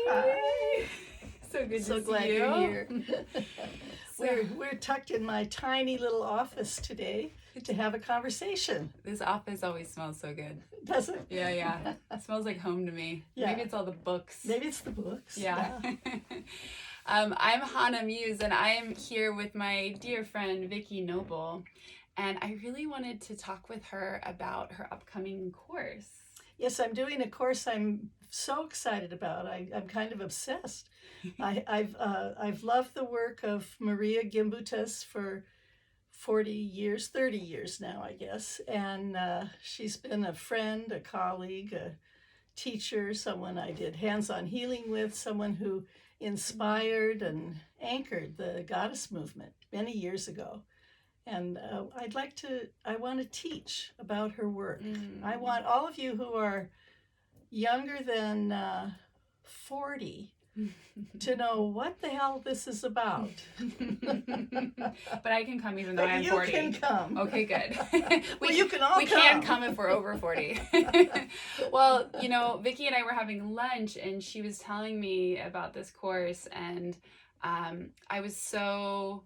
Hi. So good So to glad see you. you're here. So- We're tucked in my tiny little office today to have a conversation. This office always smells so good. Does it? Yeah. It smells like home to me. Yeah. Maybe it's all the books. Maybe it's the books. Yeah. I'm Hannah Muse, and I am here with my dear friend Vicki Noble, and I really wanted to talk with her about her upcoming course. Yes, I'm doing a course I'm so excited about. I'm kind of obsessed. I've loved the work of Maria Gimbutas for 30 years now, I guess. And she's been a friend, a colleague, a teacher, someone I did hands-on healing with, someone who inspired and anchored the goddess movement many years ago. And I want to teach about her work. I want all of you who are younger than 40 to know what the hell this is about. But I can come even though I'm 40. You can come. Okay, good. You can all we can come if we're over 40. Well, Vicki and I were having lunch, and she was telling me about this course, and I was so,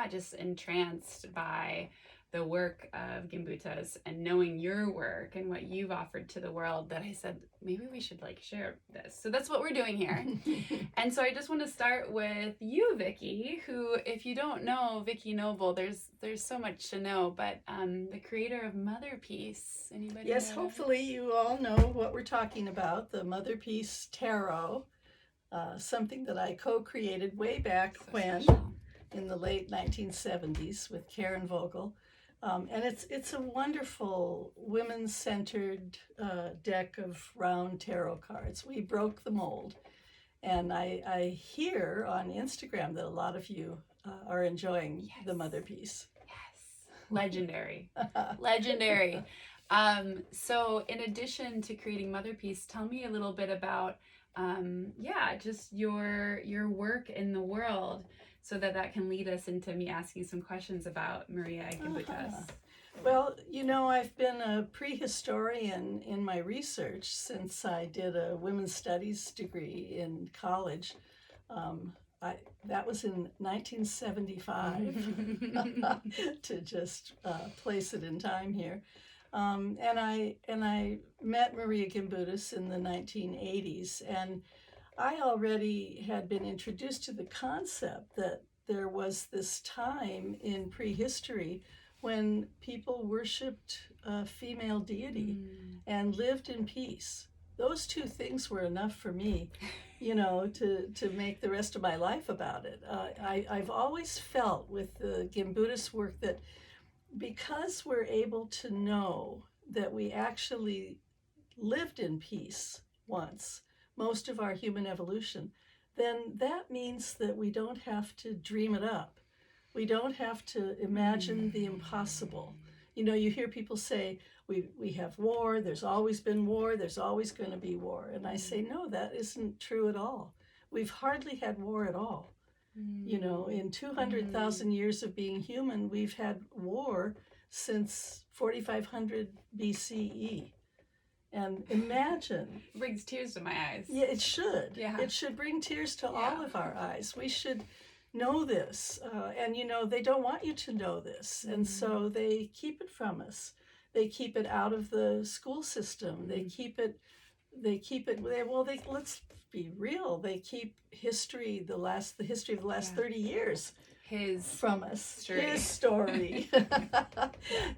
just entranced by the work of Gimbutas and knowing your work and what you've offered to the world that I said, maybe we should share this. So that's what we're doing here. And so I just want to start with you, Vicki, who, if you don't know Vicki Noble, there's so much to know, but the creator of Mother Peace. Anybody Yes, know? hopefully you all know what we're talking about, the Mother Peace Tarot, something that I co-created way back when, in the late 1970s with Karen Vogel. And it's a wonderful women-centered deck of round tarot cards. We broke the mold. And I hear on Instagram that a lot of you are enjoying the Mother Peace. Yes. Legendary. Legendary. So in addition to creating Mother Peace, tell me a little bit about just your work in the world, so that can lead us into me asking some questions about Maria Gimbutas. Well, I've been a prehistorian in my research since I did a women's studies degree in college. That was in 1975, to just place it in time here. And I met Maria Gimbutas in the 1980s, and I already had been introduced to the concept that there was this time in prehistory when people worshipped a female deity and lived in peace. Those two things were enough for me, to make the rest of my life about it. I've always felt with the Gimbutas work that because we're able to know that we actually lived in peace once, most of our human evolution, then that means that we don't have to dream it up. We don't have to imagine the impossible. You hear people say, we have war, there's always been war, there's always going to be war. And I say, no, that isn't true at all. We've hardly had war at all. In 200,000 years of being human, we've had war since 4500 BCE. And imagine. It brings tears to my eyes. Yeah, it should. Yeah. It should bring tears to all of our eyes. We should know this. And, they don't want you to know this. And so they keep it from us. They keep it out of the school system. Let's be real. They keep the history of the last 30 years from us. His story.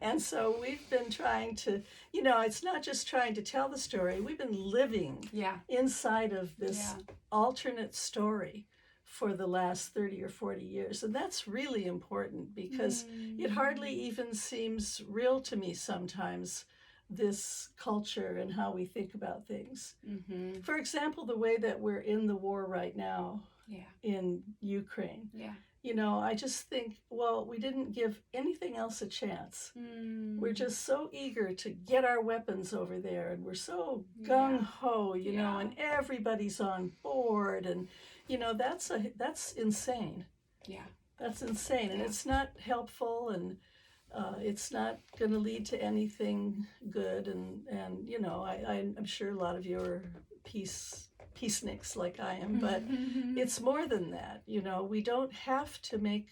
And so we've been trying to, it's not just trying to tell the story, we've been living inside of this alternate story for the last 30 or 40 years. And that's really important because it hardly even seems real to me sometimes, this culture and how we think about things. For example, the way that we're in the war right now in Ukraine. I just think, well, we didn't give anything else a chance. We're just so eager to get our weapons over there, and we're so gung-ho, and everybody's on board, and that's insane. That's insane, and it's not helpful, and it's not going to lead to anything good. And I'm sure a lot of you are peace peaceniks like I am, but it's more than that. You know, we don't have to make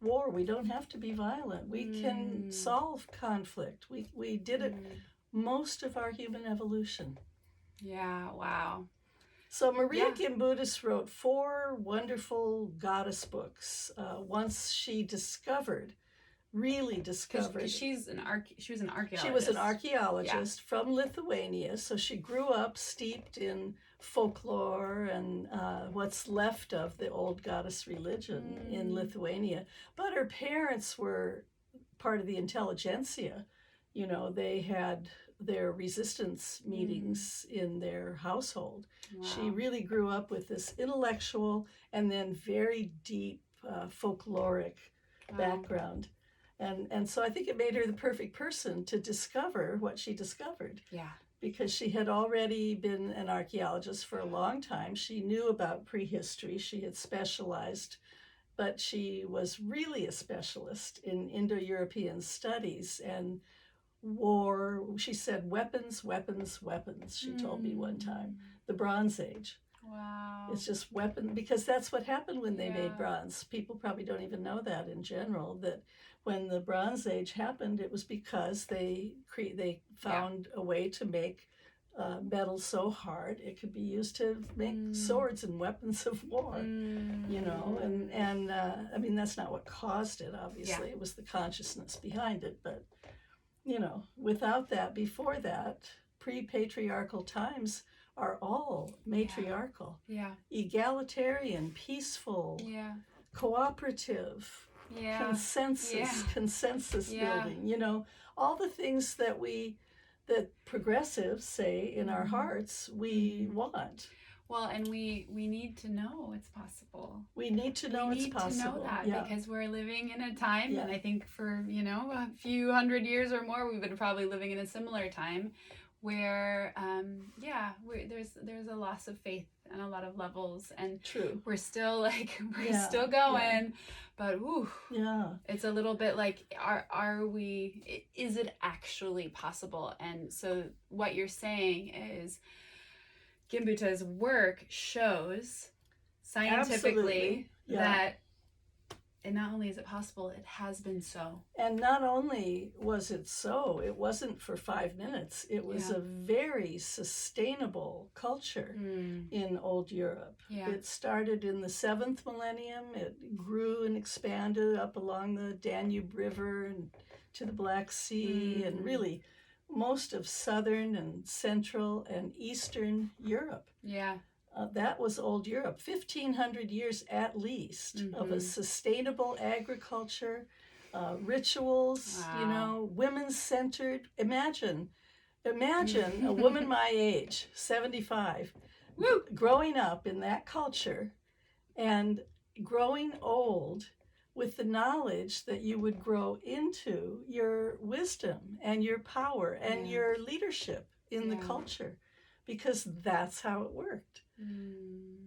war. We don't have to be violent. We can solve conflict. We did it most of our human evolution. Yeah, wow. So Maria Gimbutas wrote 4 wonderful goddess books. Once she really discovered. Because she was an archaeologist. She was an archaeologist from Lithuania, so she grew up steeped in folklore and what's left of the old goddess religion in Lithuania. But her parents were part of the intelligentsia. You know, they had their resistance meetings in their household. Wow. She really grew up with this intellectual and then very deep folkloric background. And so I think it made her the perfect person to discover what she discovered. Yeah. Because she had already been an archaeologist for a long time. She knew about prehistory. She had specialized, but she was really a specialist in Indo-European studies and war. She said, weapons, weapons, weapons, she told me one time. The Bronze Age. Wow. It's just weapon, because that's what happened when they made bronze. People probably don't even know that in general, that when the Bronze Age happened, it was because they found a way to make metal so hard it could be used to make swords and weapons of war. You know, and I mean, that's not what caused it, obviously. It was the consciousness behind it, but you know, without that, before that, pre-patriarchal times are all matriarchal, egalitarian, peaceful, cooperative, consensus building. You know, all the things that progressives say in our hearts we want. Well, and we need to know it's possible. We need to know it's possible. We need to know that because we're living in a time, and I think for, you know, a few hundred years or more, we've been probably living in a similar time where, there's a loss of faith on a lot of levels, and we're still still going, but it's a little bit like, is it actually possible? And so what you're saying is, Gimbuta's work shows scientifically that and not only is it possible, it has been so. And not only was it so, it wasn't for 5 minutes. It was a very sustainable culture in old Europe. Yeah. It started in the 7th millennium. It grew and expanded up along the Danube River and to the Black Sea and really most of southern and central and eastern Europe. Yeah. That was old Europe, 1,500 years at least of a sustainable agriculture, rituals, you know, women-centered. Imagine a woman my age, 75, growing up in that culture and growing old with the knowledge that you would grow into your wisdom and your power and your leadership in the culture, because that's how it worked.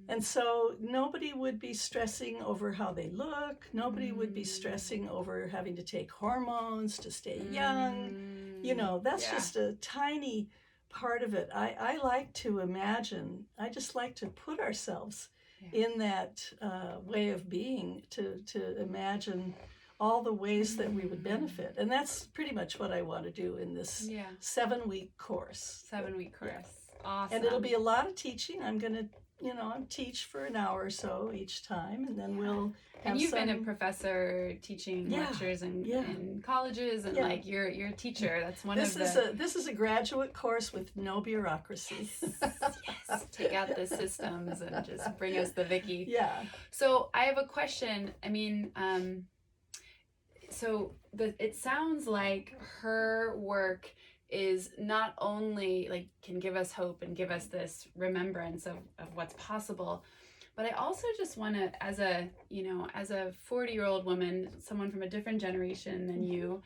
And so nobody would be stressing over how they look. Nobody would be stressing over having to take hormones to stay young. You know, that's just a tiny part of it. I like to imagine, I just like to put ourselves in that way of being, to imagine all the ways that we would benefit. And that's pretty much what I want to do in this 7-week course. 7-week course. Awesome. And it'll be a lot of teaching. I'm going to, teach for an hour or so each time, and then we'll have And you've been a professor teaching lectures in colleges, and like you're a teacher. That's one of the... This is a graduate course with no bureaucracy. Yes. Take out the systems and just bring us the Vicki. Yeah. So I have a question. I mean, it sounds like her work is not only like can give us hope and give us this remembrance of what's possible, but I also just want to, as a 40-year-old woman, someone from a different generation than you,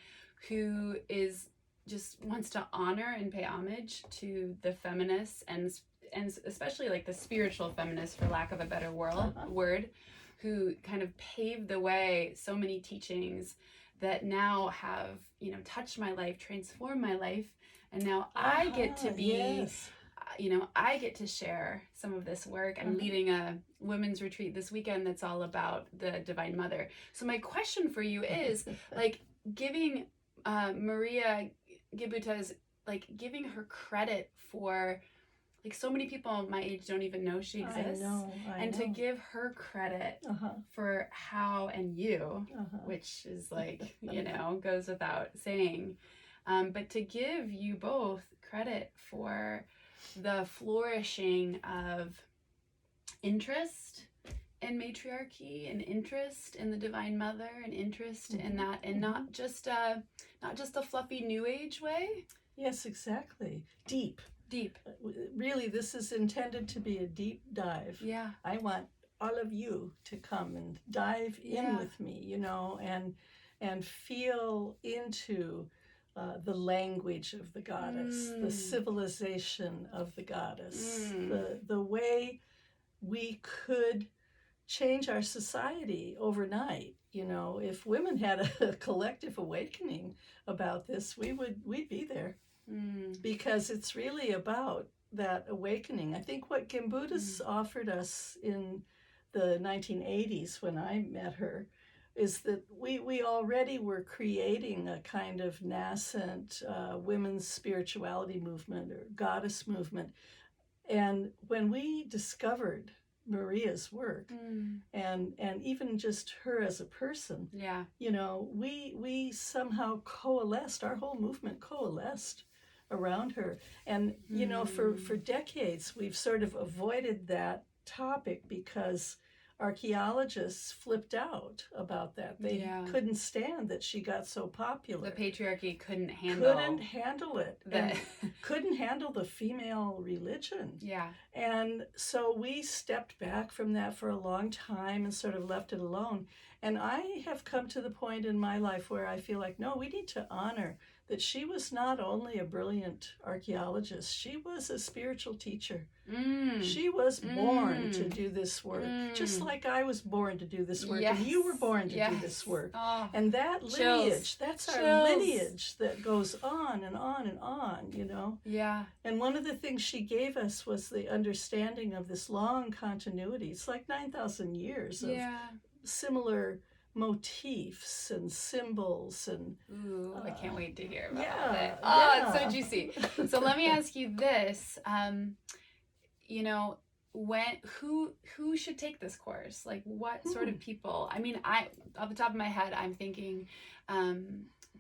who is just wants to honor and pay homage to the feminists and especially like the spiritual feminists, for lack of a better word, who kind of paved the way, so many teachings that now have, touched my life, transformed my life. And now I get to be, I get to share some of this work. I'm leading a women's retreat this weekend that's all about the Divine Mother. So my question for you is, like, giving Maria Gimbutas, like, giving her credit for, like, so many people my age don't even know she exists. I know. To give her credit for how, and you, which is like, goes without saying, but to give you both credit for the flourishing of interest in matriarchy, and interest in the Divine Mother, and interest in that, and not just a fluffy New Age way. Yes, exactly. Deep. Really, this is intended to be a deep dive. Yeah. I want all of you to come and dive in with me, and feel into the language of the goddess, the civilization of the goddess, the way we could change our society overnight. If women had a collective awakening about this, we'd be there. Because it's really about that awakening. I think what Gimbutas offered us in the 1980s when I met her is that we already were creating a kind of nascent women's spirituality movement or goddess movement. And when we discovered Maria's work and even just her as a person, we somehow coalesced, our whole movement coalesced around her. And for decades we've sort of avoided that topic because archaeologists flipped out about that. They couldn't stand that she got so popular. The patriarchy couldn't handle it. And couldn't handle the female religion. And so we stepped back from that for a long time and sort of left it alone. And I have come to the point in my life where I feel like, no, we need to honor that she was not only a brilliant archaeologist, she was a spiritual teacher. She was born to do this work, just like I was born to do this work, and you were born to do this work. And that lineage, that's our lineage that goes on and on and on, And one of the things she gave us was the understanding of this long continuity. It's like 9,000 years of similar motifs and symbols and I can't wait to hear about it. It's so juicy. So let me ask you this, who should take this course? Like, what sort of people? I mean, off the top of my head, I'm thinking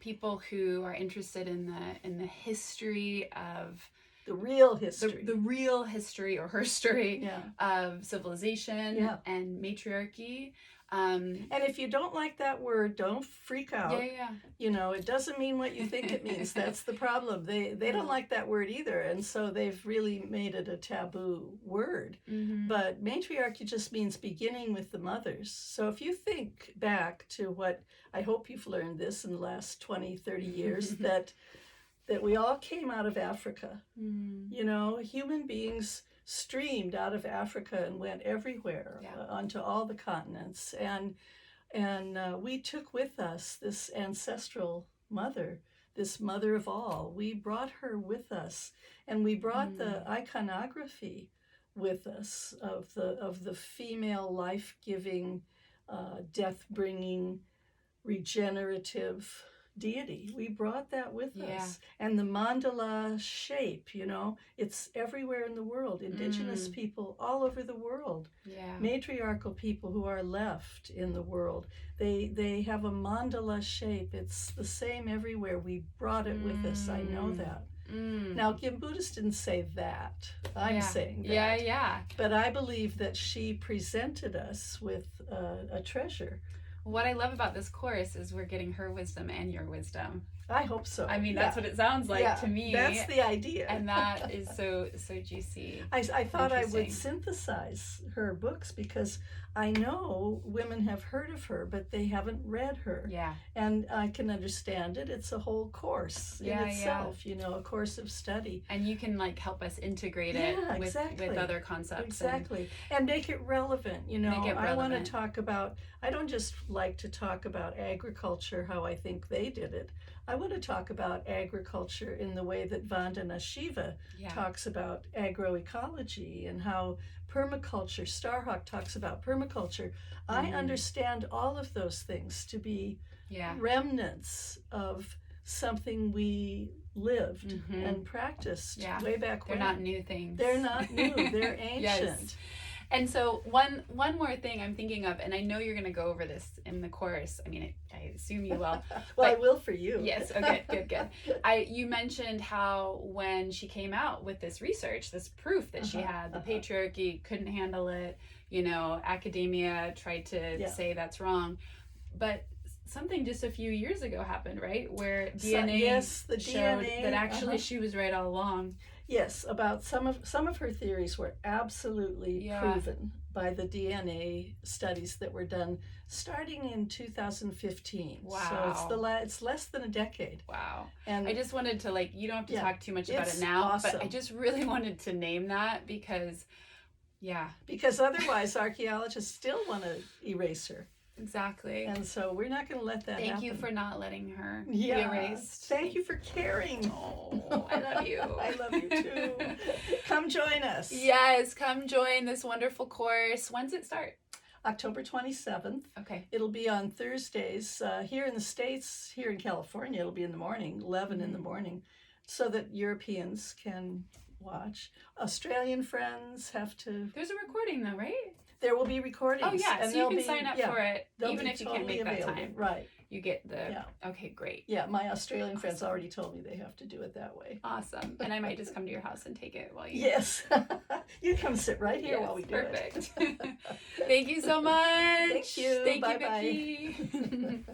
people who are interested in the history of the real history, the real history or herstory of civilization and matriarchy. And if you don't like that word, don't freak out. It doesn't mean what you think it means. That's the problem. They don't like that word either, and so they've really made it a taboo word. But matriarchy just means beginning with the mothers. So if you think back to what, I hope you've learned this in the last 20, 30 years, that we all came out of Africa. Human beings streamed out of Africa and went everywhere, onto all the continents, and we took with us this ancestral mother, this mother of all. We brought her with us, and we brought the iconography with us of the female life-giving, death-bringing, regenerative deity. We brought that with us. And the mandala shape, it's everywhere in the world. Indigenous people all over the world. Matriarchal people who are left in the world. They have a mandala shape. It's the same everywhere. We brought it with us. I know that. Now, Gimbutas didn't say that. I'm saying that. But I believe that she presented us with a treasure. What I love about this course is we're getting her wisdom and your wisdom. I hope so. I mean, that's what it sounds like to me. That's the idea. And that is so juicy. I thought I would synthesize her books because I know women have heard of her, but they haven't read her. And I can understand it. It's a whole course in itself, a course of study. And you can help us integrate it with other concepts. Exactly. And make it relevant. I want to talk about, I don't just like to talk about agriculture, how I think they did it. I want to talk about agriculture in the way that Vandana Shiva Yeah. talks about agroecology, and how permaculture, Starhawk talks about permaculture. I understand all of those things to be Yeah. remnants of something we lived and practiced way back They're when. not new things. They're not new. They're ancient. Yes. And so one more thing I'm thinking of, and I know you're going to go over this in the course. I mean, I assume you will. Well, but I will for you. Yes. Okay. Good. You mentioned how when she came out with this research, this proof that she had, the patriarchy couldn't handle it. You know, academia tried to say that's wrong, but something just a few years ago happened, right? Where DNA the showed DNA, that actually she was right all along. Yes, about some of her theories were absolutely proven by the DNA studies that were done starting in 2015. Wow. So it's less than a decade. Wow. And I just wanted to, like, you don't have to talk too much about it it's now, awesome. but I just really wanted to name that because otherwise archaeologists still want to erase her. Exactly. And so we're not going to let that happen. Thank you for not letting her be erased. Thank you for caring. Oh, I love you. I love you too. Come join us. Yes, come join this wonderful course. When's it start? October 27th. Okay. It'll be on Thursdays. Here in the States, here in California, it'll be in the morning, 11 in the morning, so that Europeans can watch. Australian friends have to... There's a recording though, right? There will be recordings. Oh, yeah, and so you can sign up for it, even be if you can't totally make that available. time. Right. You get the... Okay, great. Yeah, my Australian friends already told me they have to do it that way. Awesome. And I might just come to your house and take it while you... Yes. You come sit right here while we do it. Perfect. Thank you so much. Thank you. Thank Bye-bye. you, Vicki.